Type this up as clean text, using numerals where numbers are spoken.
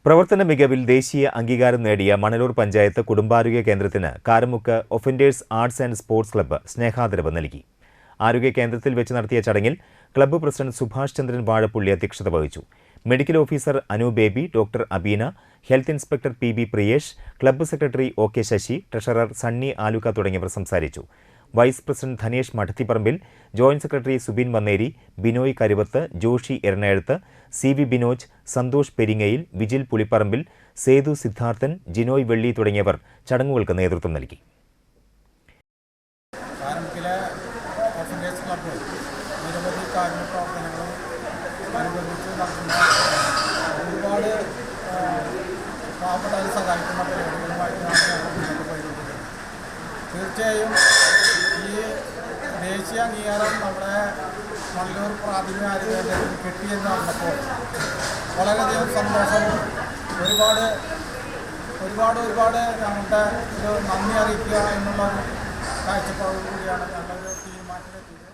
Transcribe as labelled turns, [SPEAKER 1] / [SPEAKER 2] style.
[SPEAKER 1] പ്രവർത്തന മികവിൽ ദേശീയ അംഗീകാരം നേടിയ മണലൂർ പഞ്ചായത്ത് കുടുംബാരോഗ്യ കേന്ദ്രത്തിന് Karamukku offenders arts and sports club സ്നേഹാദരവ് നൽകി. ആരോഗ്യ കേന്ദ്രത്തിൽ വെച്ച് നടത്തിയ ചടങ്ങിൽ ക്ലബ്ബ് പ്രസിഡന്റ് സുഭാഷ് ചന്ദ്രൻ വാഴപ്പുള്ളി അധ്യക്ഷത വഹിച്ചു. Medical officer Anu Baby, doctor Abeena, health inspector P B Priyesh, club secretary O K Sasi, treasurer Sunny Aluka തുടങ്ങിയവർ സംസാരിച്ചു. Vice president Dhanesh Madathiparambil, joint secretary Subin Vanneri, Binoy Karuvath, Joshi എറണാകുളത്ത്, സി വി ബിനോജ്, സന്തോഷ് പെരിങ്ങയിൽ, വിജിൽ പുളിപ്പറമ്പിൽ, സേതു സിദ്ധാർത്ഥൻ, ജിനോയ് വെള്ളി തുടങ്ങിയവർ ചടങ്ങുകൾക്ക് നേതൃത്വം നൽകി.
[SPEAKER 2] നിരവധി കാരുണ്യ പ്രവർത്തനങ്ങളും അനുബന്ധിച്ച് നടത്തുന്ന ഒരുപാട് പാവപ്പെട്ടവരെ സഹായിക്കുന്ന പരിപാടികളുമായിട്ടാണ് ഞങ്ങൾ മുന്നോട്ട് പോയിട്ടുള്ളത്. തീർച്ചയായും ഈ ദേശീയ അംഗീകാരം നമ്മുടെ മണലൂർ പ്രാഥമിക ആരോഗ്യ കേന്ദ്രത്തിൽ കിട്ടിയെന്ന് പറഞ്ഞപ്പോൾ വളരെയധികം സന്തോഷവും ഒരുപാട് ഞങ്ങളുടെ ഒരു നന്ദി അറിയിക്കുക എന്നുള്ള കാഴ്ചപ്പാടോടുകൂടിയാണ് ഞങ്ങളൊരു തീരുമാനത്തിലെത്തിയത്.